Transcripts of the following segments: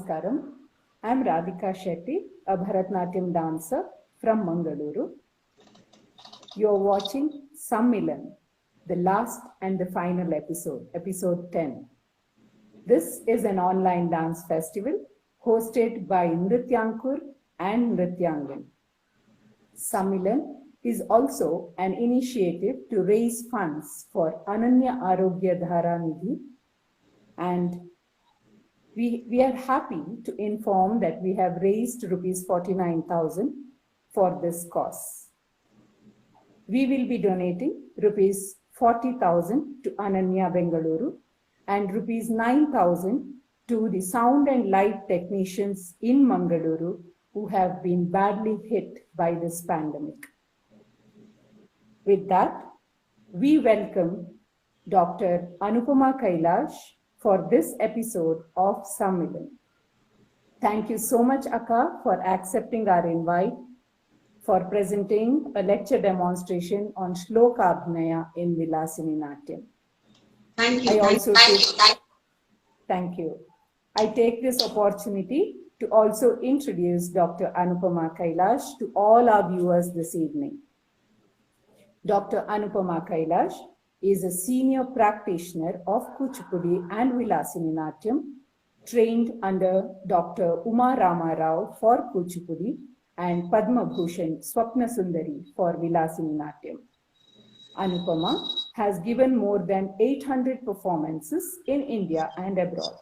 Namaskaram. I am Radhika Shetty, a Bharatanatyam dancer from Mangaluru. You are watching Sammilan, the last and the final episode, episode 10. This is an online dance festival hosted by Nrityaankur and Nrityaangan. Sammilan is also an initiative to raise funds for Ananya Arogya Dhara Nidhi, and we are happy to inform that we have raised rupees 49,000 for this cause. We will be donating rupees 40,000 to Ananya Bengaluru and rupees 9,000 to the sound and light technicians in Mangaluru who have been badly hit by this pandemic. With that, we welcome Dr. Anupama Kylash for this episode of Sammilan. Thank you so much, Akka, for accepting our invite for presenting a lecture demonstration on Slokābhinaya in Vilasini Natyam. Thank you. Thank you. I take this opportunity to also introduce Dr. Anupama Kylash to all our viewers this evening. Dr. Anupama Kylash is a senior practitioner of Kuchipudi and Vilasini Natyam, trained under Dr. Rama Rao for Kuchipudi and Padmabhushan Swapnasundari for Vilasini Natyam. Anupama has given more than 800 performances in India and abroad.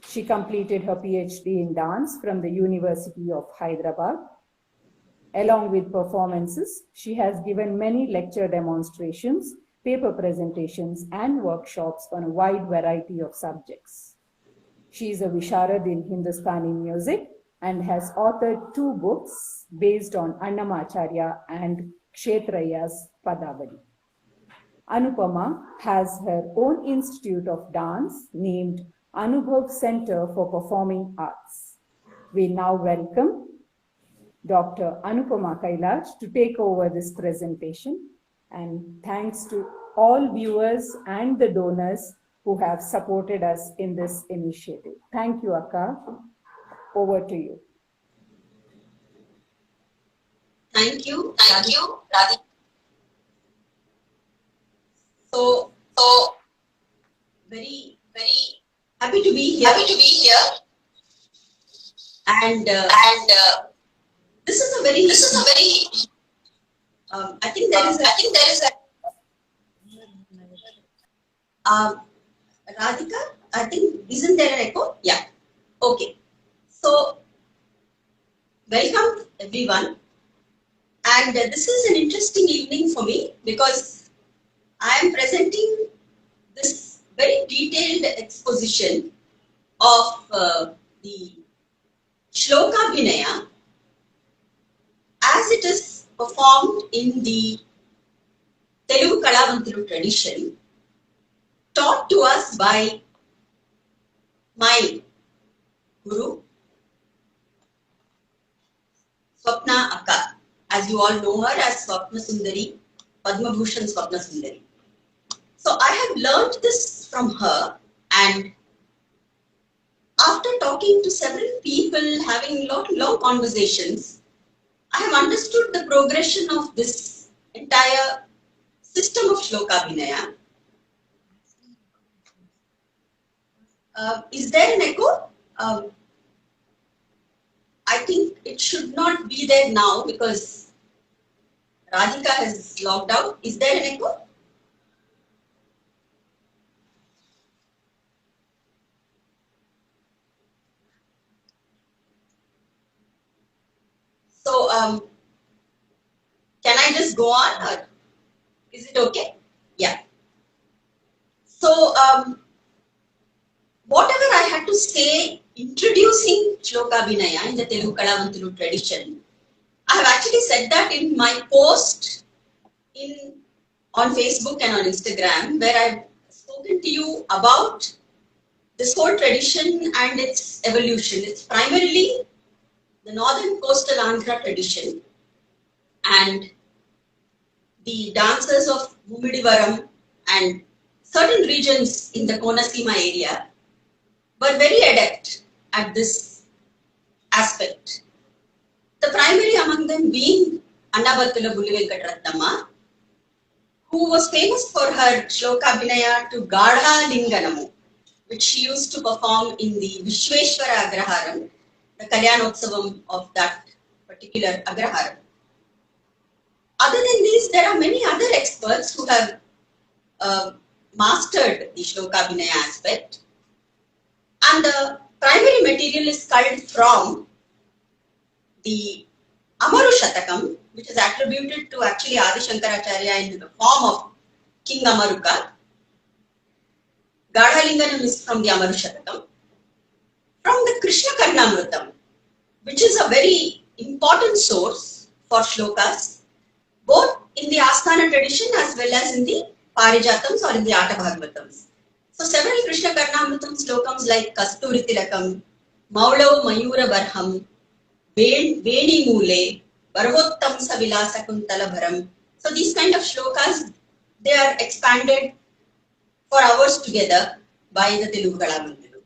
She completed her Ph.D. in dance from the University of Hyderabad. Along with performances, she has given many lecture demonstrations, paper presentations, and workshops on a wide variety of subjects. She is a Visharad in Hindustani music and has authored 2 books based on Annamacharya and Kshetraya's Padavali. Anupama has her own institute of dance named Anubhav Center for Performing Arts. We now welcome Dr. Anupama Kylash to take over this presentation, and thanks to all viewers and the donors who have supported us in this initiative. Thank you, Akka. Over to you. Thank you, Radhika. So very happy to be here. And this is a very. I think there is a. Radhika, I think, isn't there an echo? Yeah. Okay. So, welcome everyone. And this is an interesting evening for me because I am presenting this very detailed exposition of the Slokābhinaya as it is performed in the Telugu tradition, taught to us by my guru, Swapna Akka. As you all know her as Swapnasundari, Padmabhushan Swapnasundari. So I have learned this from her, and after talking to several people, having long conversations, I have understood the progression of this entire system of Slokābhinaya. Is there an echo? I think it should not be there now because Radhika has logged out. Is there an echo? So, can I just go on, or is it okay? Yeah. So, whatever I had to say introducing Slokābhinaya in the Telugu tradition, I have actually said that in my post on Facebook and on Instagram, where I've spoken to you about this whole tradition and its evolution. It's primarily the northern coastal Andhra tradition, and the dancers of Mumidivaram and certain regions in the Konaseema area were very adept at this aspect. The primary among them being Annabattula Bullivenkataratnamma, who was famous for her Slokābhinaya to Gadha Linganamu, which she used to perform in the Vishweshwara Agraharam, the Kalyanotsavam of that particular Agraharam. Other than these, there are many other experts who have mastered the Slokābhinaya aspect. And the primary material is culled from the Amaru Shatakam, which is attributed to actually Adi Shankaracharya in the form of King Amaruka. Gadhalinganam is from the Amaru Shatakam. From the Krishna Karnamrutam, which is a very important source for shlokas, both in the Asthana tradition as well as in the Parijatams or in the Ata Bhagavatams. So several Krishna Karnamrutam slokams like Kasturi Tilakam, Maulau Mayura Barham, Veni Mule, Varvottamsa Vilasa Kuntala Bharam. So these kind of shlokas, they are expanded for hours together by the Telugu Kalamandiru.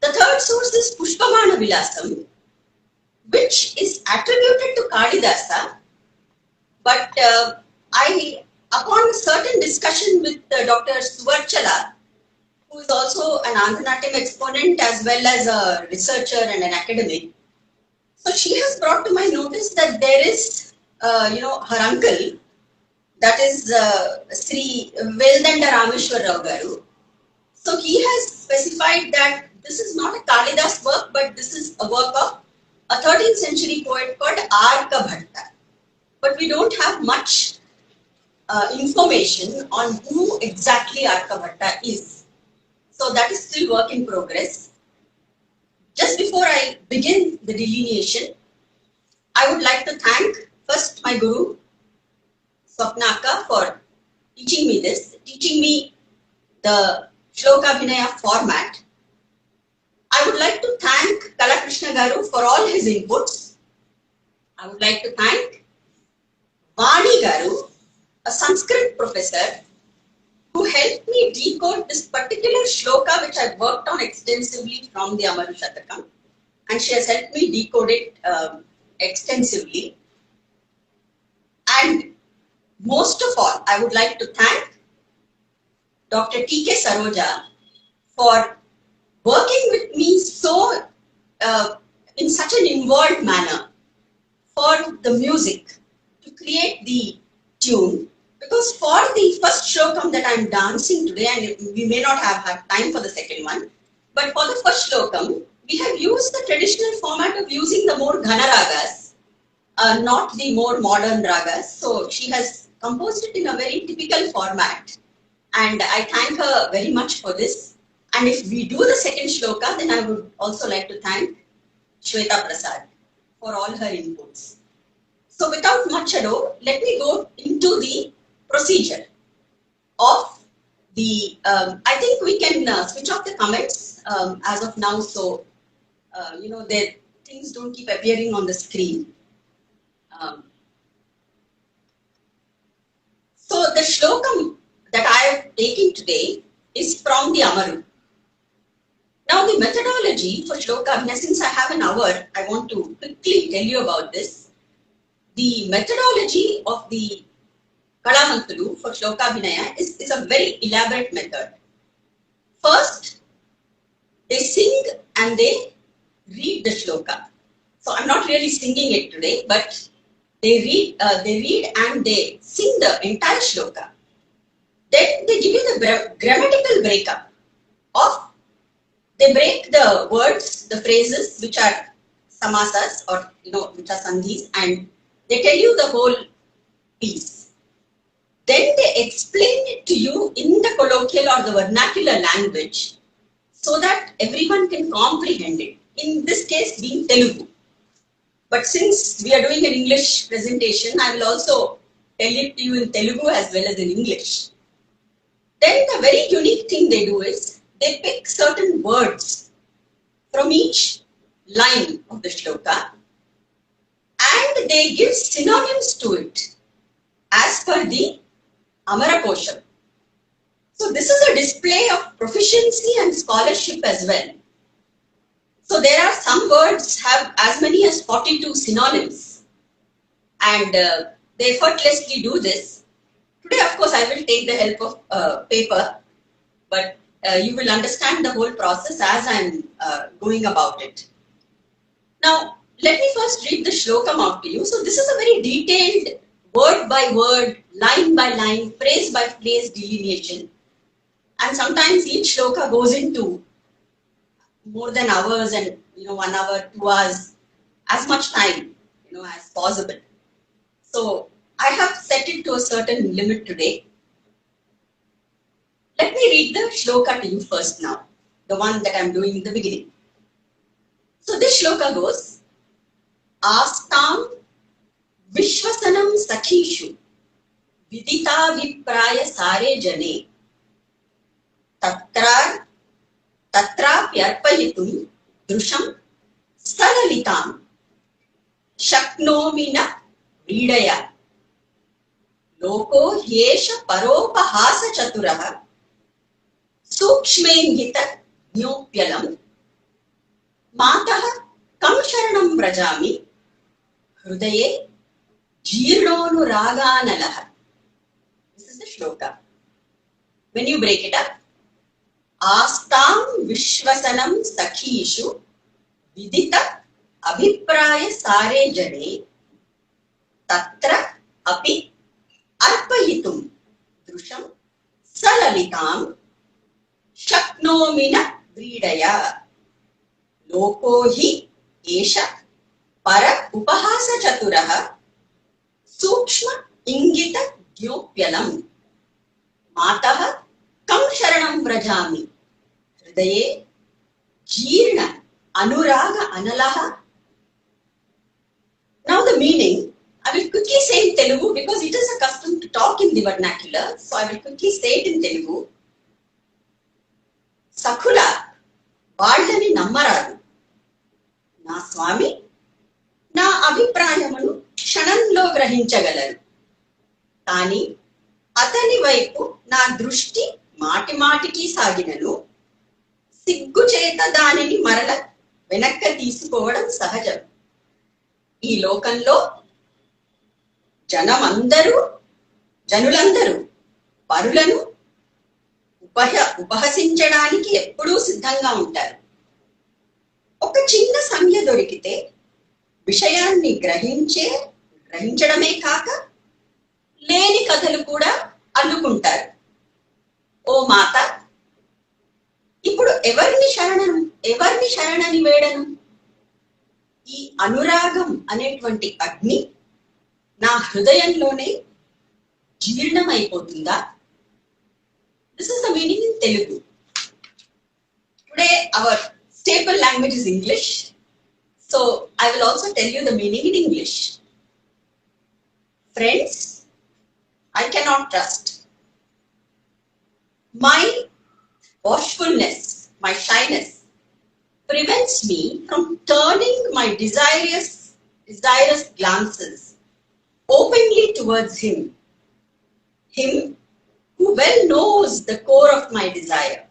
The third source is Pushpamana Vilasam, which is attributed to Kalidasa, but upon a certain discussion with Dr. Suvarchala, who is also an Andhanatyam exponent as well as a researcher and an academic, so she has brought to my notice that there is, her uncle, that is Sri Veldanda Rameshwar Rao Garu. So he has specified that this is not a Kalidas work, but this is a work of a 13th century poet called Arka Bhatta. But we don't have much information on who exactly Arka Bhatta is. So that is still work in progress. Just before I begin the delineation, I would like to thank first my Guru, Swapnaka, for teaching me this, teaching me the Slokābhinaya format. I would like to thank Kalakrishna Garu for all his inputs. I would like to thank Vani Garu, a Sanskrit professor, who helped me decode this particular shloka which I worked on extensively from the Amaru Shatakam, and she has helped me decode it extensively. And most of all, I would like to thank Dr. T.K. Saroja for working with me so in such an involved manner for the music to create the tune. Because for the first shlokam that I am dancing today, and we may not have had time for the second one, but for the first shlokam, we have used the traditional format of using the more Ghana ragas, not the more modern ragas. So she has composed it in a very typical format. And I thank her very much for this. And if we do the second shloka, then I would also like to thank Shweta Prasad for all her inputs. So without much ado, let me go into the procedure of the, I think we can switch off the comments as of now, so the things don't keep appearing on the screen. So the shlokam that I have taken today is from the Amaru. Now the methodology for Slokābhinaya, since I have an hour, I want to quickly tell you about this. The methodology of the Kalamantulu for Slokābhinaya is a very elaborate method. First, they sing and they read the shloka. So I'm not really singing it today, but they read and they sing the entire shloka. Then they give you the grammatical breakup of, they break the words, the phrases which are samasas or which are sandhis, and they tell you the whole piece. Then they explain it to you in the colloquial or the vernacular language so that everyone can comprehend it. In this case being Telugu. But since we are doing an English presentation, I will also tell it to you in Telugu as well as in English. Then the very unique thing they do is, they pick certain words from each line of the shloka and they give synonyms to it as per the Amara Kosham. So this is a display of proficiency and scholarship as well. So there are some words have as many as 42 synonyms, and they effortlessly do this. Today, of course, I will take the help of paper, but you will understand the whole process as I am going about it. Now, let me first read the shlokam out to you. So this is a very detailed word by word, line by line, phrase by phrase delineation. And sometimes each shloka goes into more than hours and 1 hour, 2 hours, as much time as possible. So I have set it to a certain limit today. Let me read the shloka to you first now, the one that I am doing in the beginning. So this shloka goes, Astam Vishwasanam Sakhishu Vidita Vipraya Sare Jane Tatrapyarpayitum Drusham Salalitam Shaknomina Vidaya Loko Hyesha Paropahasa Chaturaha Sukshmengita Nyopyalam Mataha Kam Sharanam Brajami Hrudaye Jirnonu Raganalaha. This is the shloka. When you break it up, Astam Vishwasanam Sakhishu Vidita Abhipraya Sare Jane Tatra Api Arpayitum Drusham Salalitam Shaknomina Vidaya Loko Hi Esha Para Upahasa Chaturaha Sukshma Ingita Gyopyalam Mataha Kam Sharanam Brajami Hridaye Jirna Anuraga Analaha. Now the meaning, I will quickly say in Telugu because it is a custom to talk in the vernacular. So I will quickly say it in Telugu. Sakula Vallani Nammaradu Na Swami Na Abhiprayamanu Kshananlo Grahinchagalaru Kani Atani Vaipu Na Drushti మాటి మాటికి సాగినను సిగ్గు చేత దానిని మరల వెనక్క తీసుకోవడం సహజం. ఈ లోకంలో జనులందరూ పరులను ఉపహసించడానికి ఎప్పుడూ సిద్ధంగా ఉంటారు. ఒక చిన్న సంజ్ఞ దొరికితే విషయాన్ని గ్రహించడమే కాక లేని కథలు కూడా అల్లుకుంటారు. ఓ మాత, ఇప్పుడు ఎవరిని శరణని వేడను? ఈ అనురాగం అనేటువంటి అగ్ని నా హృదయంలోనే జీర్ణమైపోతుందా? This is the meaning in Telugu. Today our staple language is English, so I will also tell you the meaning in English. Friends, I cannot trust. My bashfulness, my shyness prevents me from turning my desirous glances openly towards him who well knows the core of my desire.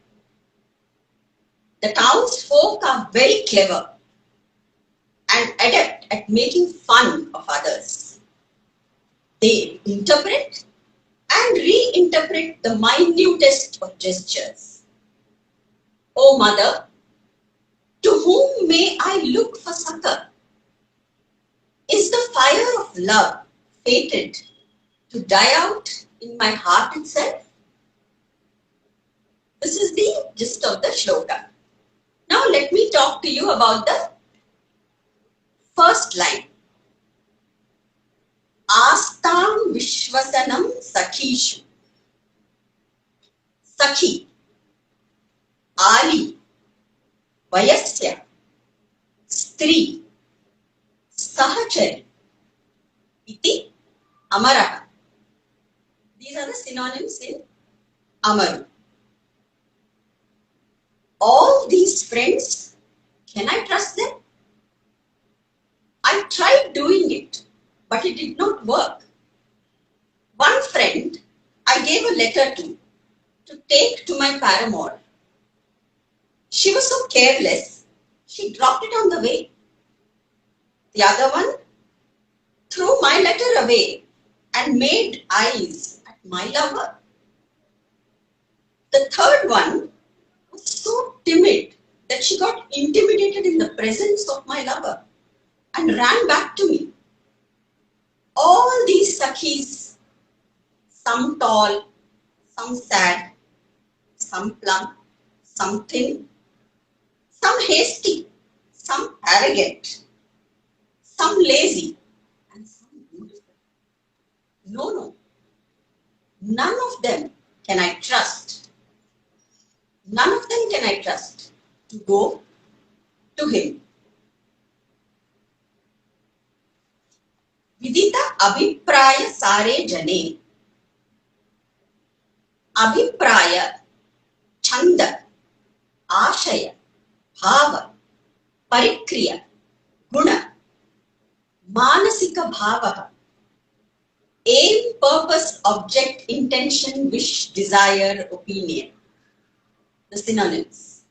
The townsfolk are very clever and adept at making fun of others. They interpret and reinterpret the minutest of gestures. O mother, to whom may I look for succor? Is the fire of love fated to die out in my heart itself? This is the gist of the shloka. Now let me talk to you about the first line. Astam Vishwasanam Sakhishu. Sakhi, Ali, Vayasya, Stri, Sahachari, Iti, Amaraha. These are the synonyms in Amaru. All these friends, can I trust them? I tried doing it, but it did not work. One friend I gave a letter to take to my paramour. She was so careless she dropped it on the way. The other one threw my letter away and made eyes at my lover. The third one was so timid that she got intimidated in the presence of my lover and ran back to me. All these Sakhis, some tall, some sad, some plump, some thin, some hasty, some arrogant, some lazy, and some beautiful. No, none of them can I trust. None of them can I trust to go to him. Vidita abhipraya sare jane. Abhipraya, chanda, ashaya, bhava, parikriya, guna, manasika bhava, aim, purpose, object, intention, wish, desire, opinion. The synonyms.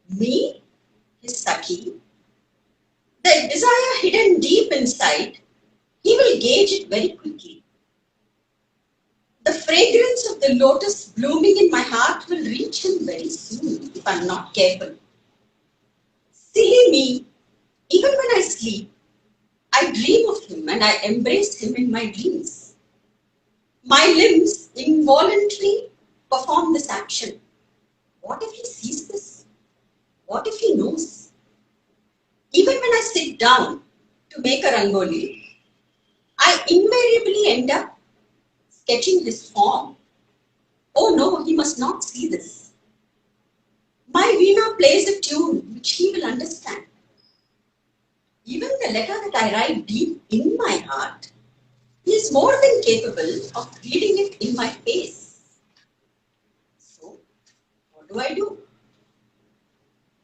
Me, his Sakhi, the desire hidden deep inside, he will gauge it very quickly. The fragrance of the lotus blooming in my heart will reach him very soon if I am not careful. Silly me, even when I sleep, I dream of him and I embrace him in my dreams. My limbs involuntarily perform this action. What if he sees this? What if he knows? Even when I sit down to make a rangoli, I invariably end up sketching his form. Oh no, he must not see this. My veena plays a tune which he will understand. Even the letter that I write deep in my heart, he is more than capable of reading it in my face. So, what do I do?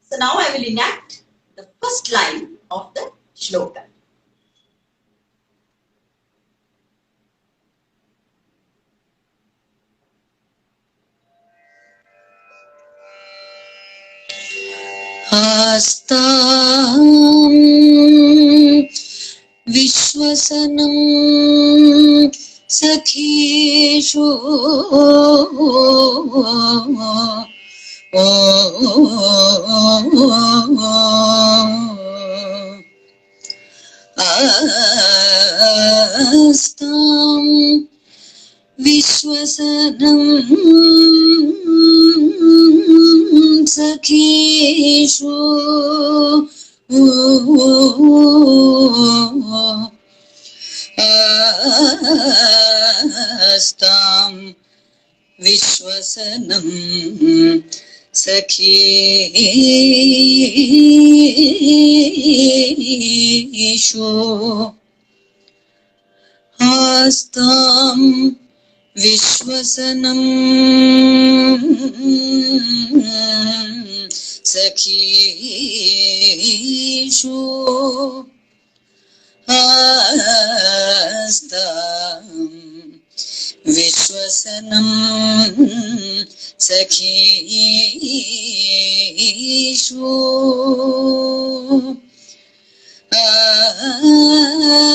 So now I will enact the first line of the shloka. Astam Vishwasanam Sakhishu Astam Vishwasanam Sakhishu Astam Vishwasanam Sakhishu Astam Vishwasanam Sakhishu Astam Vishwasanam Sakhishu Astam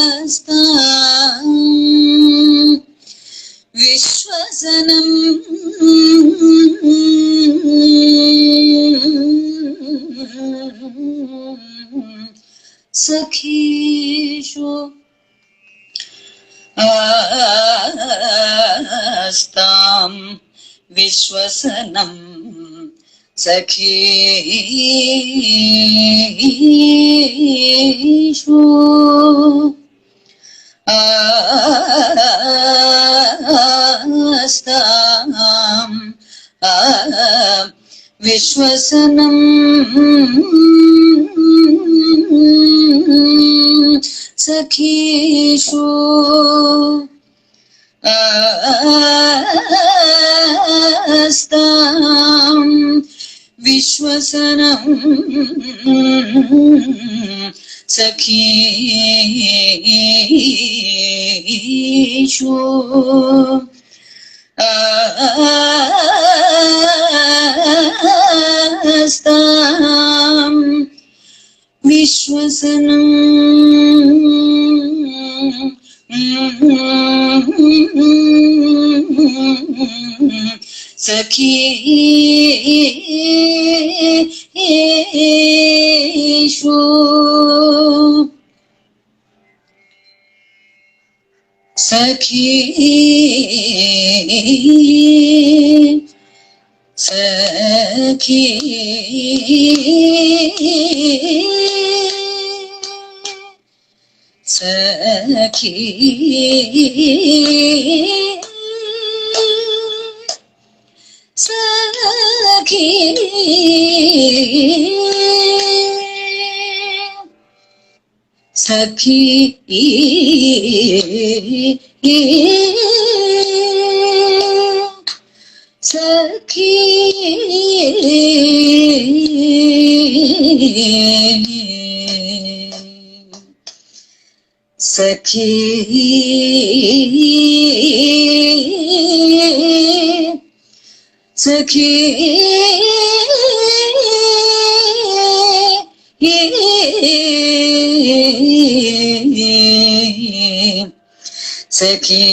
Vishwasanam Sakhishu Astam Vishwasanam Sakhishu Astam Vishwasanam Sakhishu Astam Vishwasanam Sakhishu Astam सखीषु सखी सखी सखी सखी सखी सखी सखी सखी सखी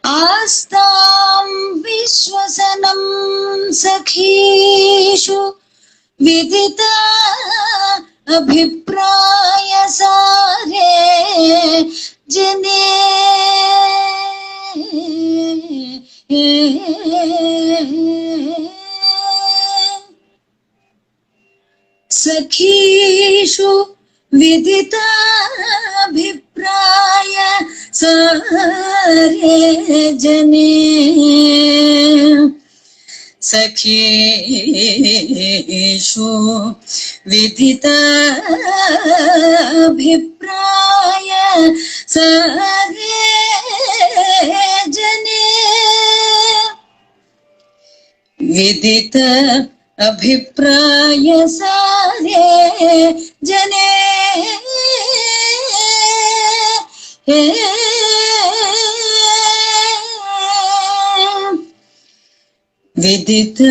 आस्तां विश्वसनं सखीषु विदिता अभिप्राय सारे जने सखीषु विदिताभिप्राय सारे जने सखीषु विदिताभिप्राय सारे जने विदित अभिप्राय सारे जने विदित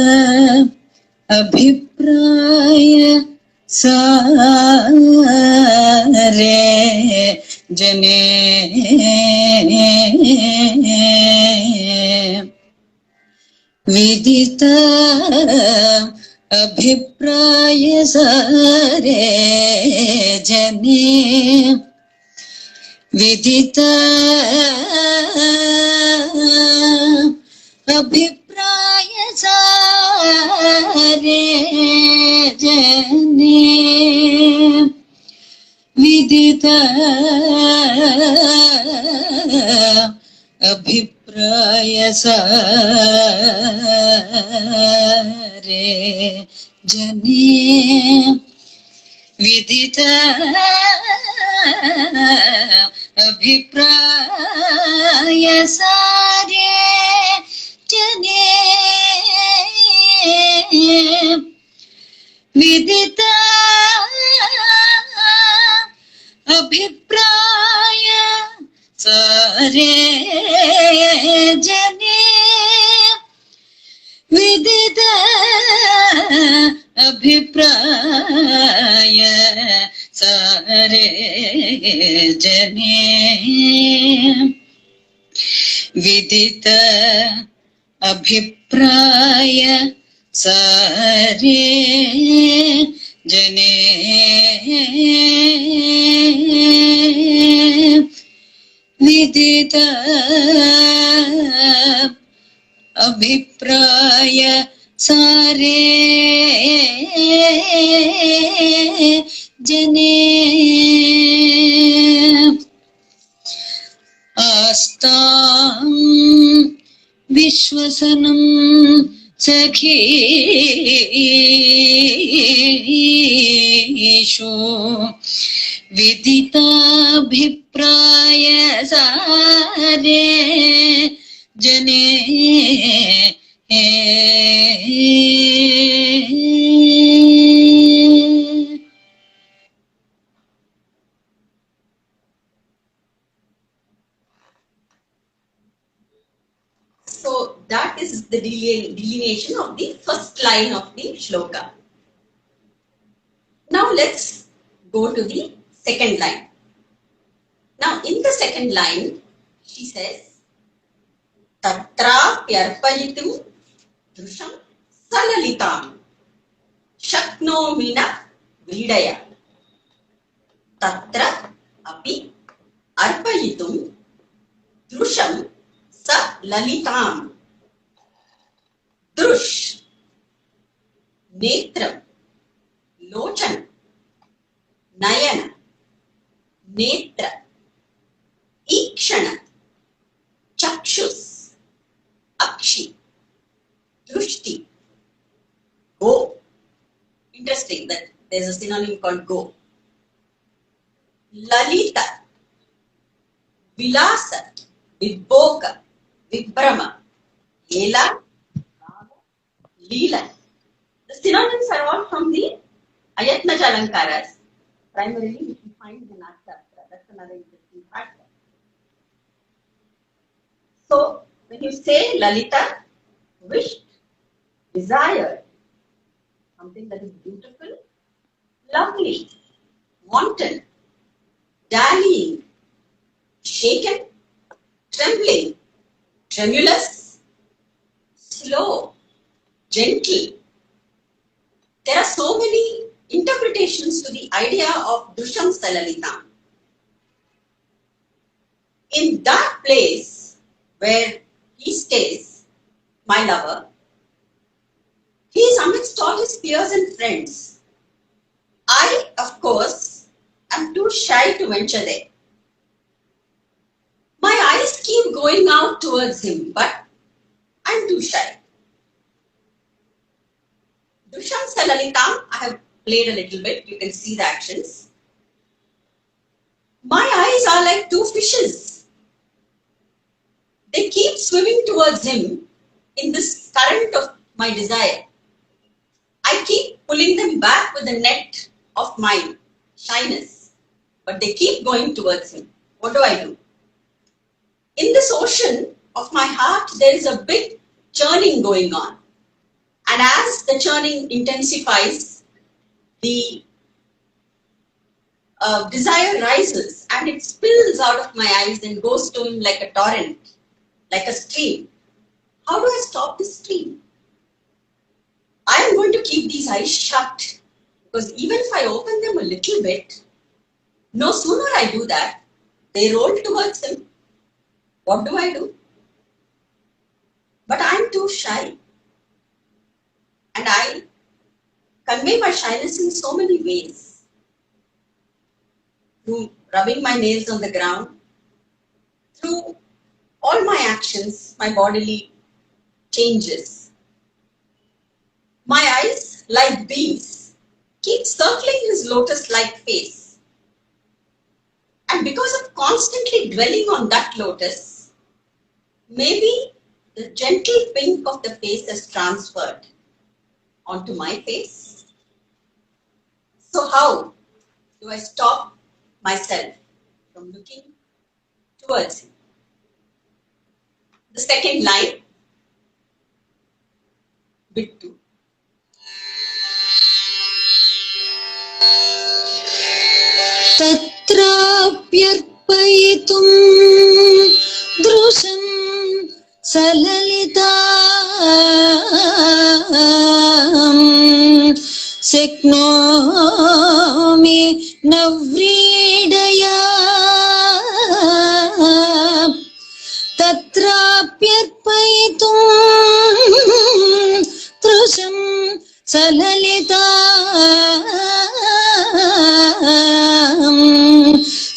अभिप्राय सारे जने विदित अभिप्राय सारे जने विदित अभिप्राय सारे जने विदित अभिप्राय सारे जने विदित अभिप्राय सारे जने विदित अभिप्राय सारे जने विदित अभिप्राय सारे जने विदित अभिप्राय सारे जने विदित अभिप्राय सारे जने आस्तां विश्वसनं सखीषु विदिताभिप्राय सारे जने So that is the delineation of the first line of the shloka. Now let's go to the second line. Now, in the second line, she says, Tatra pyarpayitum drusham salalitam shaknomina vidaya. Tatra api arpayitum drusham salalitam. Drush, netram, lochan, nayana, netra, ikshana, chakshus, akshi, drushti, go. Interesting that there's a synonym called go. Lalita, vilasa, vibhoga, vibrama, lela, leela. The synonyms are all from the Ayatmaja Alankaras, primarily which we find in Natyastra. That's another interesting part. So, when you say Lalita, wished, desired, something that is beautiful, lovely, wanton, dallying, shaken, trembling, tremulous, slow, gentle. There are so many interpretations to the idea of Drusham Salalitam. In that place where he stays, my lover, he is amidst all his peers and friends. I, of course, am too shy to venture there. My eyes keep going out towards him, but I'm too shy. Drusham Salalitam, I have played a little bit. You can see the actions. My eyes are like two fishes. They keep swimming towards him in this current of my desire. I keep pulling them back with the net of my shyness, but they keep going towards him. What do I do? In this ocean of my heart, there is a big churning going on. And as the churning intensifies, the desire rises and it spills out of my eyes and goes to him like a torrent, like a stream. How do I stop this stream? I am going to keep these eyes shut, because even if I open them a little bit, no sooner I do that, they roll towards him. What do I do? But I am too shy. And I convey my shyness in so many ways. Through rubbing my nails on the ground, through all my actions, my bodily changes. My eyes, like bees, keep circling his lotus-like face. And because of constantly dwelling on that lotus, maybe the gentle pink of the face has transferred onto my face. So how do I stop myself from looking towards him? The second line, bit 2. Tatrapyarpayitum drusham salalitam seknomi navridaya. Tatrapyarpayitum drusham salalitam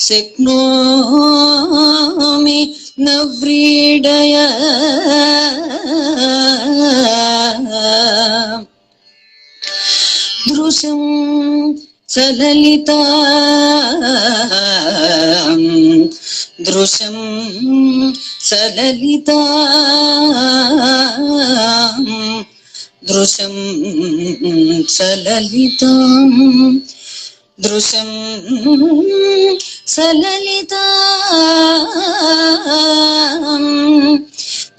seknomi navridaya. Drusham salalitam drusham salalitam drusham salalitam drusham salalitam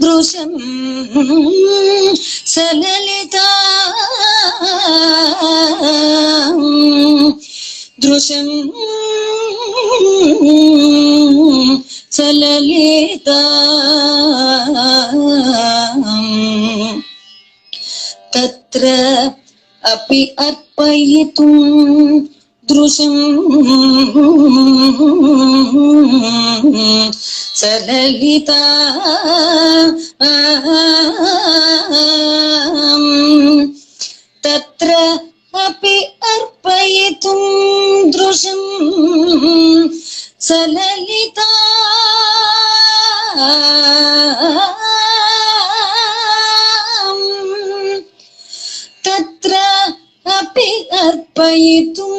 drusham salalitam दृशं सललिता तत्र अपि अर्पयितुं दृशं सललिता तत्र अपि अर्पयितुं दृशं सललिता तत्र अपि अर्पयितुं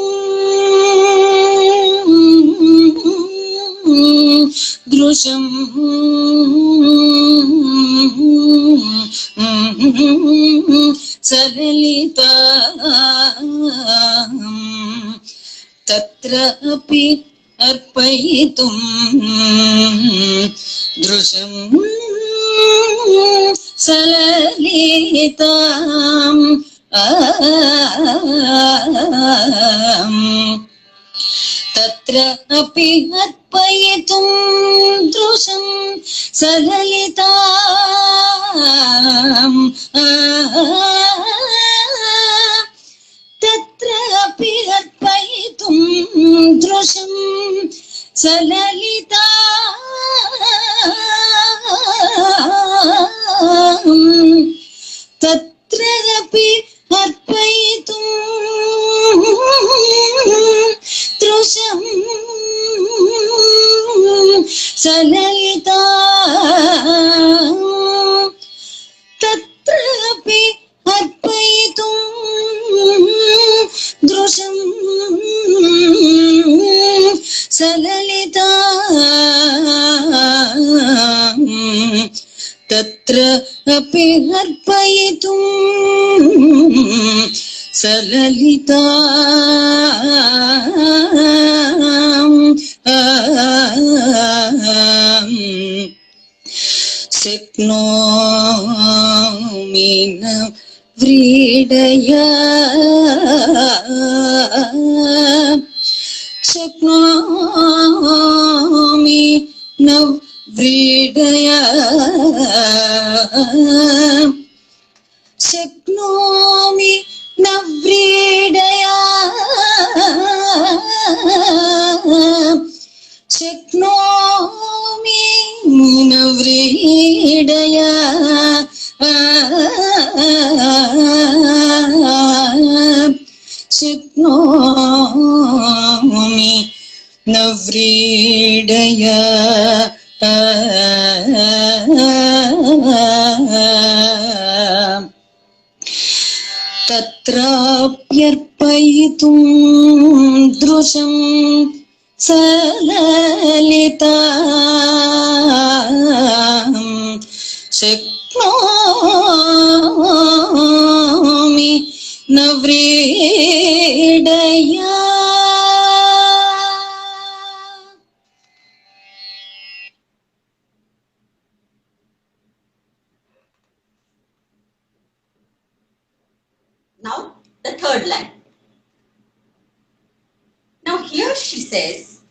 दृशं सललिता तत्र अपि अर्पयितुं दृशं सललिता तत्र अपि अर्पयितुं दृशं सललिता तत्र अपि अर्पयितुं दृशं सललिता तत्र अपि अर्पयितुं दृशं सललिता तत्र अपि अर्पयितुं दृशं सललिता तत्र अपि अर्पयितुं सललिता शक्नोमि न व्रीडया शक्नोमि न व्रीडया शक्नोमि न व्रीडया शक्नोमि न व्रीडया शक्नोमि न व्रीडया तत्राप्यर्पयितुं दृशं सललिता शक्नोमि न व्रीडया Now, the third line. Now, here she says,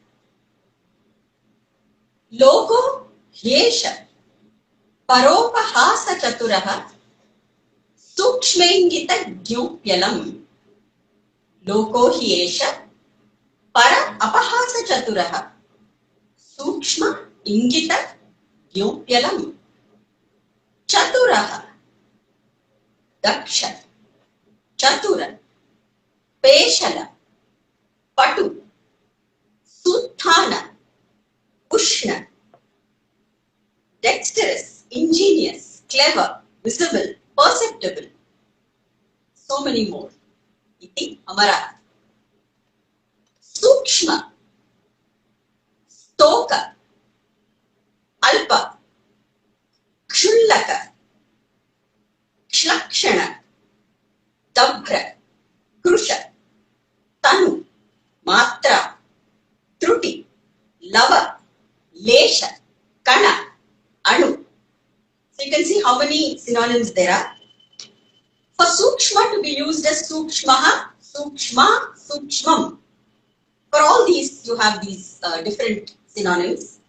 Loko hyesha paropahasa chaturaha sukshmengita gyupyalam. Loko hyesha para apahasa chaturaha sukshma ingita gyupyalam. Chaturaha daksha Chatura, Peshala, Patu, Suthana, Ushna, dexterous, ingenious, clever, visible, perceptible. So many more. Iti Amara. Sukshma, Stoka, Alpa, Kshullaka, Kshlakshana, Dabhra, Krusha, Tanu, Matra, Truti, Lava, Lesha, Kana, Anu. So you can see how many synonyms there are. For Sukshma to be used as Sukshmaha, Sukshma, Sukshmam. For all these, you have these different synonyms.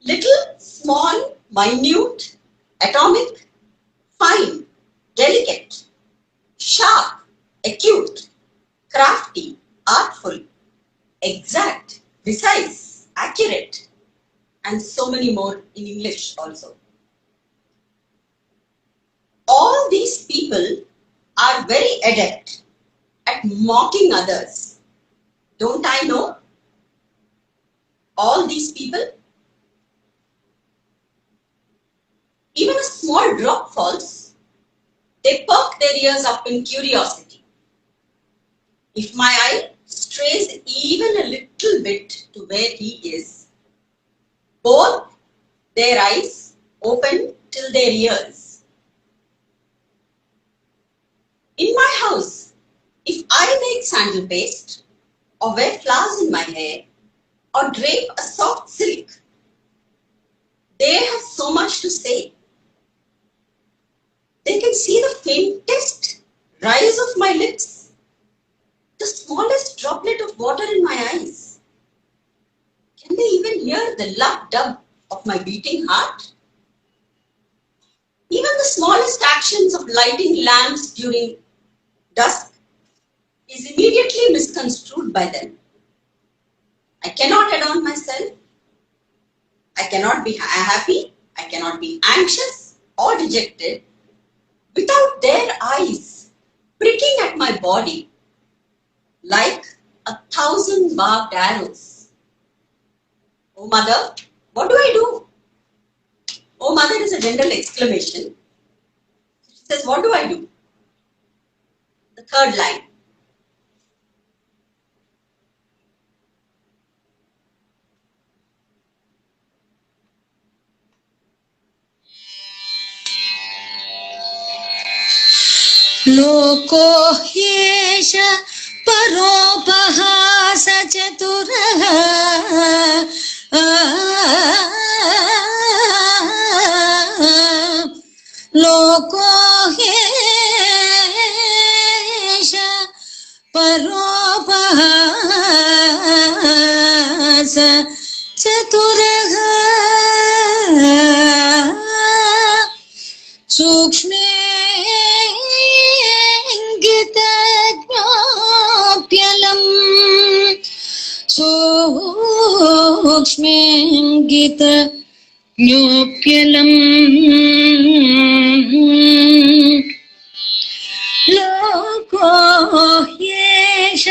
Little, small, minute, atomic, fine, delicate, sharp, acute, crafty, artful, exact, precise, accurate, and so many more in English also. All these people are very adept at mocking others. Don't I know? All these people, even a small drop falls, they perk their ears up in curiosity. If my eye strays even a little bit to where he is, both their eyes open till their ears. In my house, if I make sandal paste, or wear flowers in my hair, or drape a soft silk, they have so much to say. They can see the faintest rise of my lips, the smallest droplet of water in my eyes. Can they even hear the lub-dub of my beating heart? Even the smallest actions of lighting lamps during dusk is immediately misconstrued by them. I cannot adorn myself. I cannot be happy. I cannot be anxious or dejected without their eyes pricking at my body like 1,000 barbed arrows. Oh mother, what do I do? Oh mother is a general exclamation. She says, what do I do? The third line. लोको ह्येष परोपहास चतुरः लोको ह्येष परोपहास चतुरः सूक्ष्मे सूक्ष्मेऽङ्गित ज्ञोप्यलम् लोको ह्येष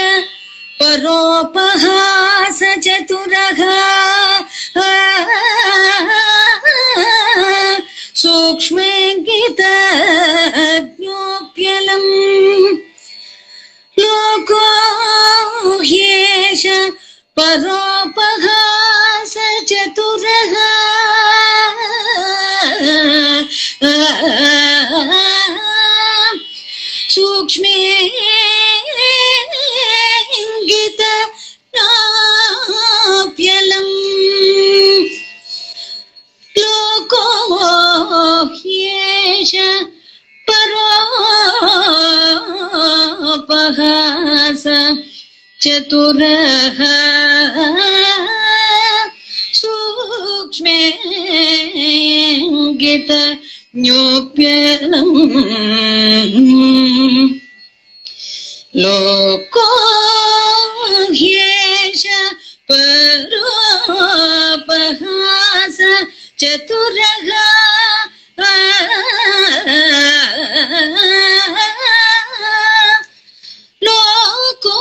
परोपहास चतुरः सूक्ष्मेऽङ्गित ज्ञोप्यलम् लोको ह्येष परोपहास चतुरः सूक्ष्मेऽङ्गित ज्ञोप्यलम् लोको ह्येष परोपहास चतुरः सूक्ष्मेऽङ्गित ज्ञोप्यलम् लोको ह्येष परोपहास चतुरः लोको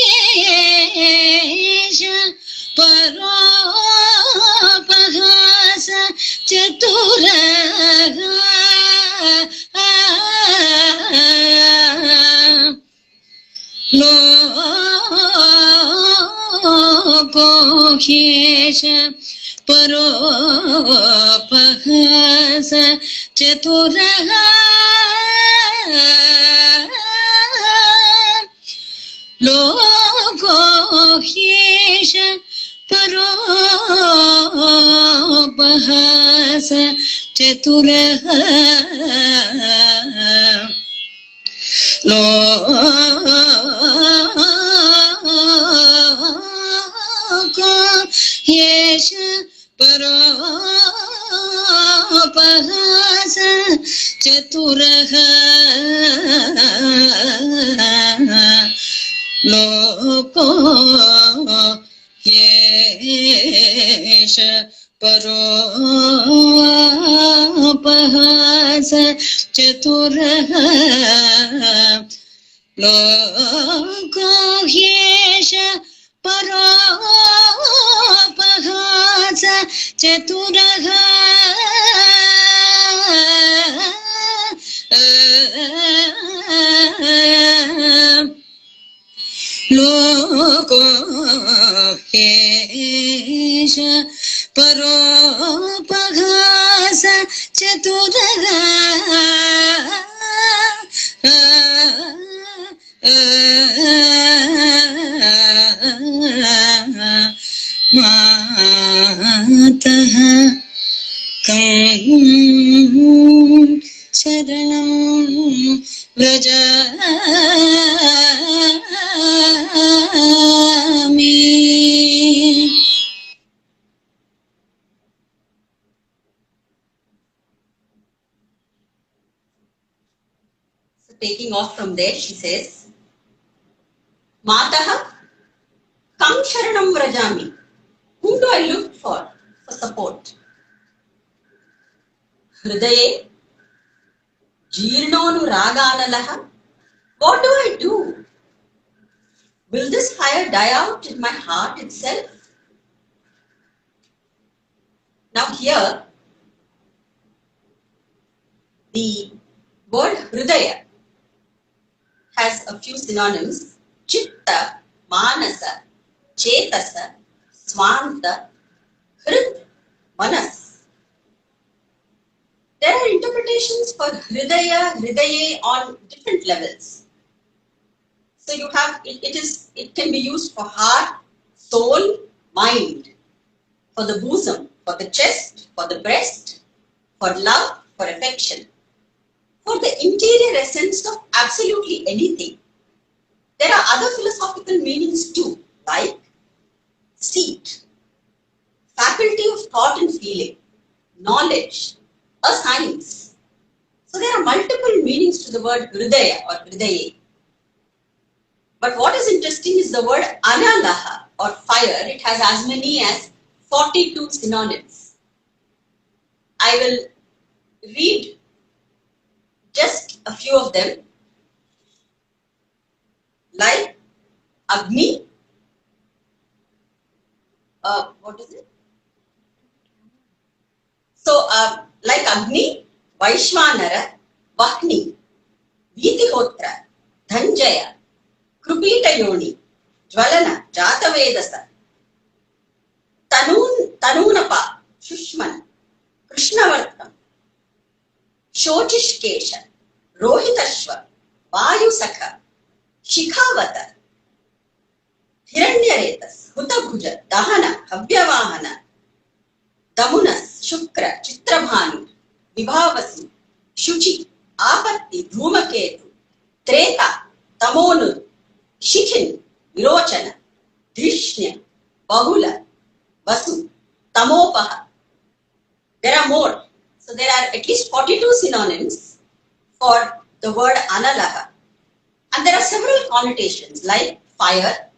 ह्येष परोपहास चतुरः लोको ह्येष परोपहास चतुरः लोको ह्येष परोपहास चतुरः लोको परोपहास चतुरः लोको येष परोपहास चतुरः लोको ह्येष परोपहास चतुरः लोको ह्येष परोपहास चतुरः मातः कं शरणं व्रजामि. So taking off from there, she says, Mataha Kam Sharanam Vrajami. Whom do I look for support? Hridaye Jeernonu Raganalaha. What do I do? Will this fire die out in my heart itself? Now here, the word Hridaya has a few synonyms: Chitta, Manasa, Chetasa, Swanta, Hrid, Manas. There are interpretations for Hridaya, Hridaye on different levels. So you have, it can be used for heart, soul, mind, for the bosom, for the chest, for the breast, for love, for affection, for the interior essence of absolutely anything. There are other philosophical meanings too, like seat, faculty of thought and feeling, knowledge, a science. So there are multiple meanings to the word Hridaya or Hridaye. But what is interesting is the word Analaha or fire. It has as many as 42 synonyms. I will read just a few of them, like Agni. What is it? So, like Agni, Vaishvanara, Vahni, Vitihotra, Dhanjaya, Krupita Yoni, Jvalana, Jatavedasa, Tanunapa, Shushman, Krishnavartam, Shochishkesha, Rohitashva, Vayusakha, Shikhavata, Hiranyaretas, Hutabhuja, Dahana, Havyavahana, Damunas, Shukra, Chitrabhanu, Vibhavasu, Shuchi, Apatti, Dhumaketu, Treta, Tamonu, Shikhin, Virochana, Drishnya, Bahula, Vasu, Tamopaha. There are more. So there are at least 42 synonyms for the word Analaha. And there are several connotations like fire,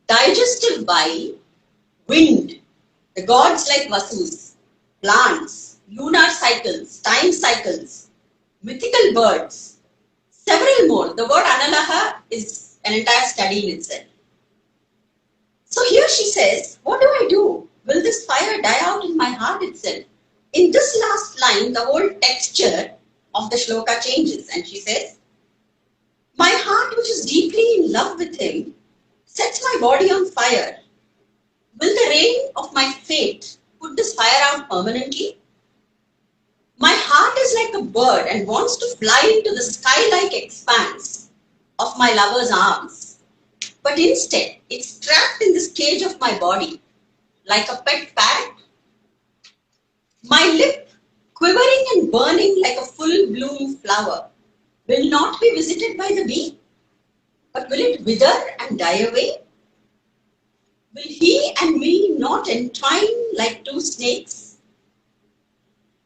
digestive bile, wind, the gods like Vasus, plants, lunar cycles, time cycles, mythical birds, several more. The word Analaha is an entire study in itself. So here she says, what do I do? Will this fire die out in my heart itself? In this last line, the whole texture of the shloka changes, and she says, my heart, which is deeply in love with him, sets my body on fire. Will the rain of my fate put this fire out permanently? My heart is like a bird and wants to fly into the sky-like expanse of my lover's arms. But instead, it's trapped in this cage of my body, like a pet parrot. My lip, quivering and burning like a full-bloom flower, will not be visited by the bee, but will it wither and die away? Will he and me not entwine like two snakes?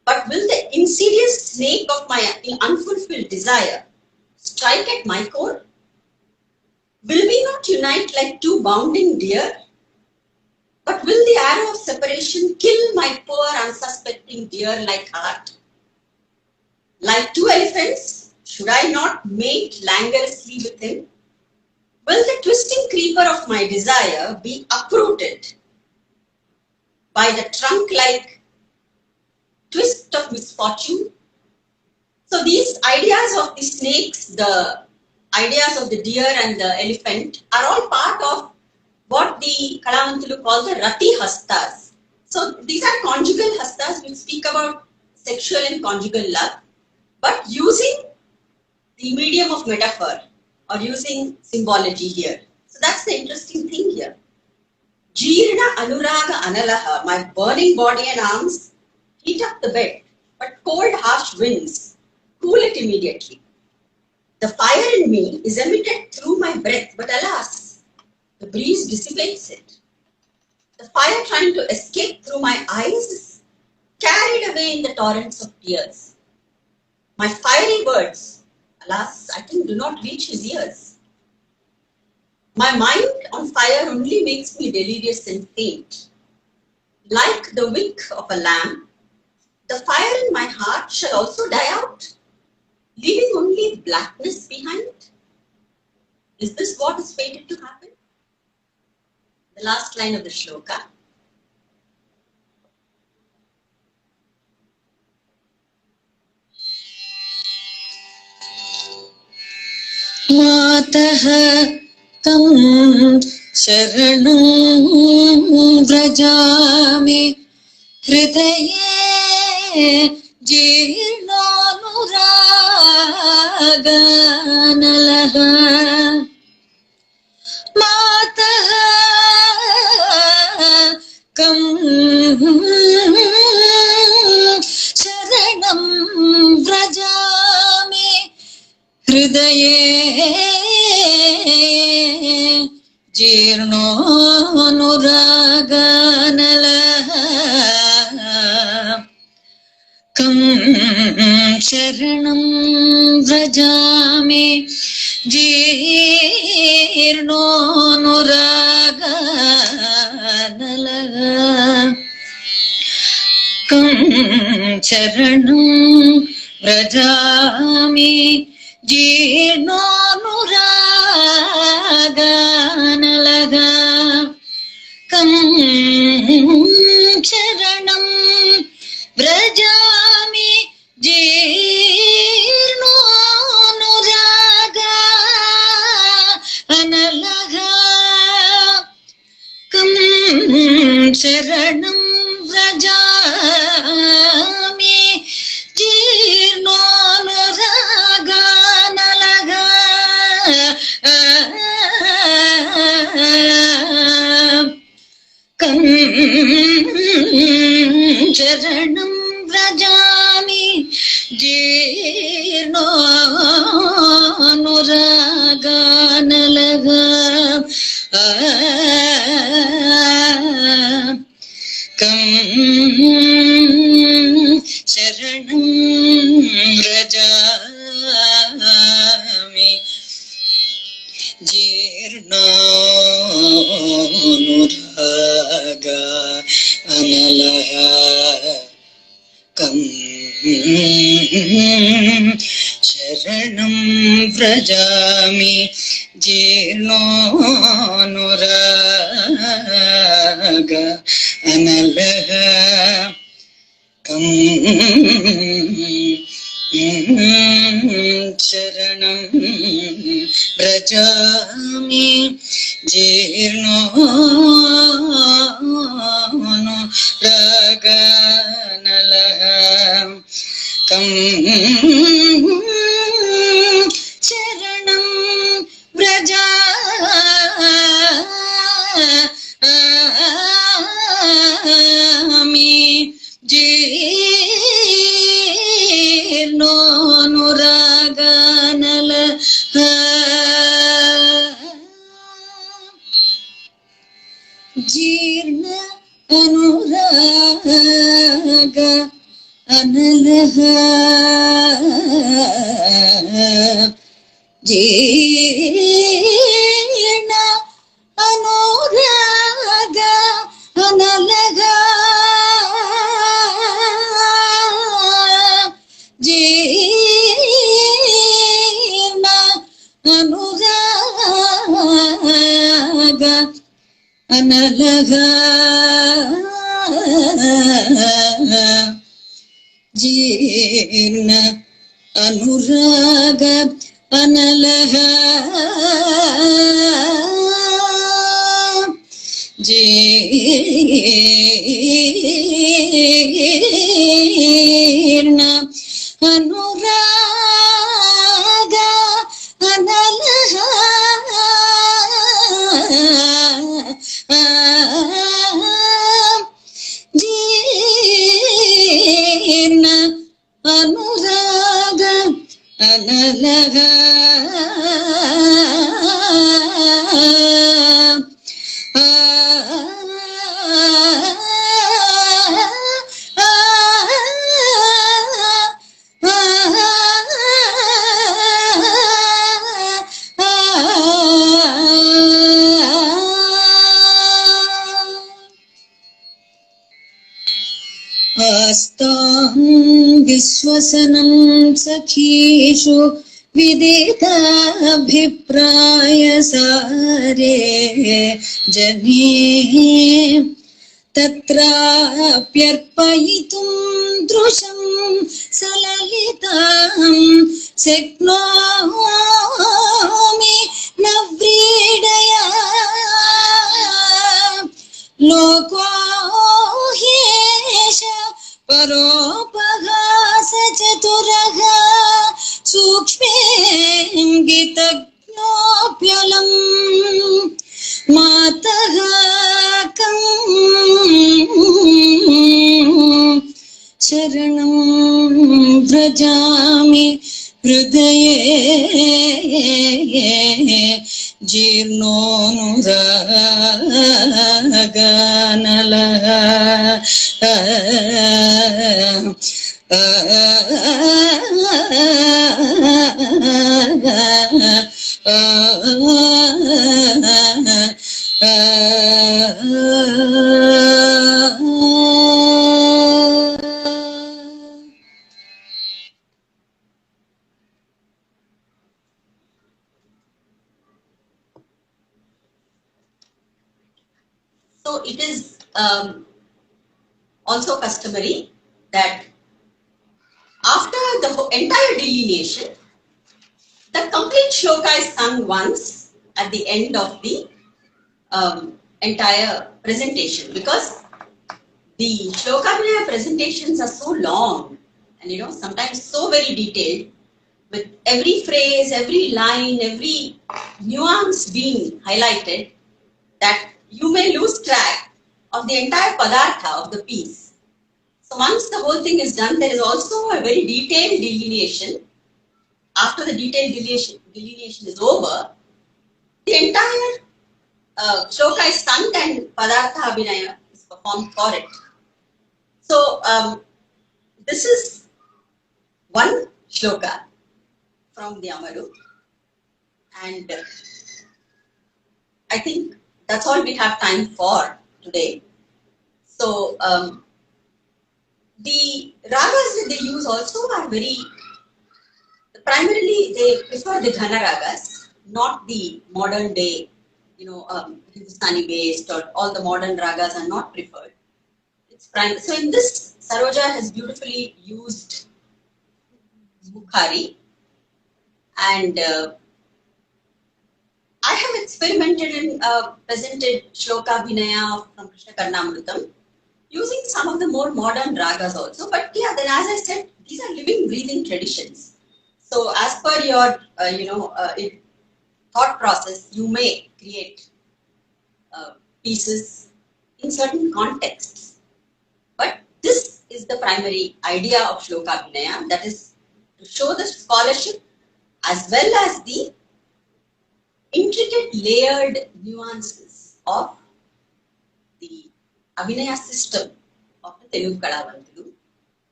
But will the insidious snake of my unfulfilled desire strike at my core? Will we not unite like two bounding deer? But will the arrow of separation kill my poor unsuspecting deer-like heart? Like two elephants, should I not mate languorously with him? Will the twisting creeper of my desire be uprooted by the trunk-like twist of misfortune? So these ideas of the snakes, the ideas of the deer and the elephant are all part of what the Kalavanthulu call the Rati Hastas. So these are conjugal hastas which speak about sexual and conjugal love, but using the medium of metaphor or using symbology here. So that's the interesting thing here. Jeerna Anuraga Analaha, my burning body and arms heat up the bed, but cold harsh winds cool it immediately. The fire in me is emitted through my breath, but alas, the breeze dissipates it. The fire trying to escape through my eyes is carried away in the torrents of tears. My fiery words, alas, I think do not reach his ears. My mind on fire only makes me delirious and faint. Like the wick of a lamp, the fire in my heart shall also die out, leaving only blackness behind. Is this what is fated to happen? The last line of the shloka. Mataha kam sharanam vrajami hridaye jirnanuraganalaha. Mataha kam sharanam vrajami hridaye jirnanuraganalaha. Kam sharanam vrajami jirnanuraganalaha. Kam sharanam vrajami jirnanuraganalaha. Kam sharanam vrajami jirnanuraganalaha. Kam sharanam vrajami jirnanuraganalaha. Kam sharanam vrajami jirnanuraganalaha. Kam sharanam vrajami jirnanuraganalaha. Kam sharanam vrajami jirnanuraganalaha. Kam sharanam vrajami jirnanuraganalaha. Kam sharanam vrajami jirnanuraganalaha. Analaha Jeena Anuraga Analaga Jeena Anuraga Analaga Jeena Anuraga Analaha Jeena Anuraga Analaha Jeena Anuraga Analaga Astam Viswasanam Sakhishu Vidita Bhipraya Sare Jane Tatra Pyarpayitum Drusham Salalitam Seknomi Navridaya Loko Hesha Paropahasa Chaturaha Sukshmengitagnyopyalam Mataha Kam Sharanam Vrajami Hridaye Jirnonuraganalaha So it is also customary that after the entire delineation, the complete shloka is sung once at the end of the entire presentation, because the Slokābhinaya presentations are so long and sometimes so very detailed, with every phrase, every line, every nuance being highlighted, that you may lose track of the entire padartha of the piece. So once the whole thing is done, there is also a very detailed delineation. After the detailed delineation is over, the entire shloka is sung and padartha abhinaya is performed for it. So this is one shloka from the Amaru, and I think that's all we have time for today. So the ragas that they use also are primarily they prefer the Ghana ragas, not the modern day, Hindustani based, or all the modern ragas are not preferred. It's primary. So in this, Saroja has beautifully used Bukhari, and I have experimented and presented Slokābhinaya from Krishna Karnamrutam using some of the more modern ragas also. But yeah, then as I said, these are living, breathing traditions. So as per your, thought process, you may create pieces in certain contexts. But this is the primary idea of Slokābhinaya, that is to show the scholarship as well as the intricate layered nuances of the Abhinaya system of the Telugu Kalavantudu.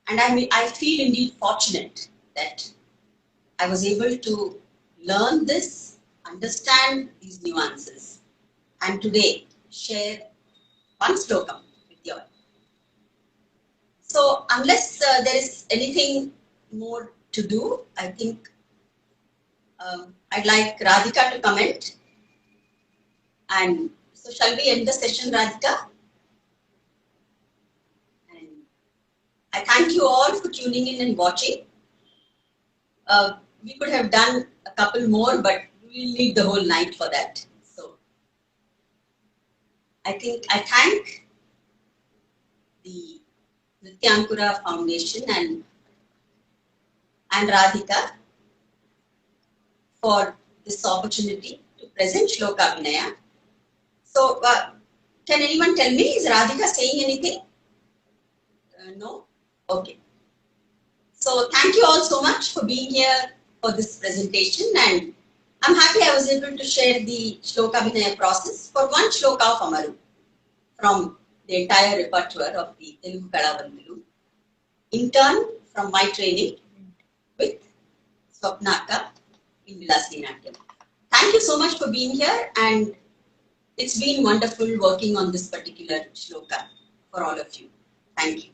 And I feel indeed fortunate that I was able to learn this, understand these nuances, and today share one slokam with you all. So unless there is anything more to do, I think I'd like Radhika to comment. And so shall we end the session, Radhika? And I thank you all for tuning in and watching. We could have done a couple more, but we'll need the whole night for that. So I think I thank the Nrityaankura Foundation and Radhika for this opportunity to present Slokābhinaya. So can anyone tell me, is Radhika saying anything? No? Okay. So thank you all so much for being here for this presentation, and I'm happy I was able to share the Slokābhinaya process for one shloka of Amaru from the entire repertoire of the Telugu Kalavantilu, in turn from my training with Swapnaka in Vilasini Natyam. Thank you so much for being here, and it's been wonderful working on this particular shloka for all of you. Thank you.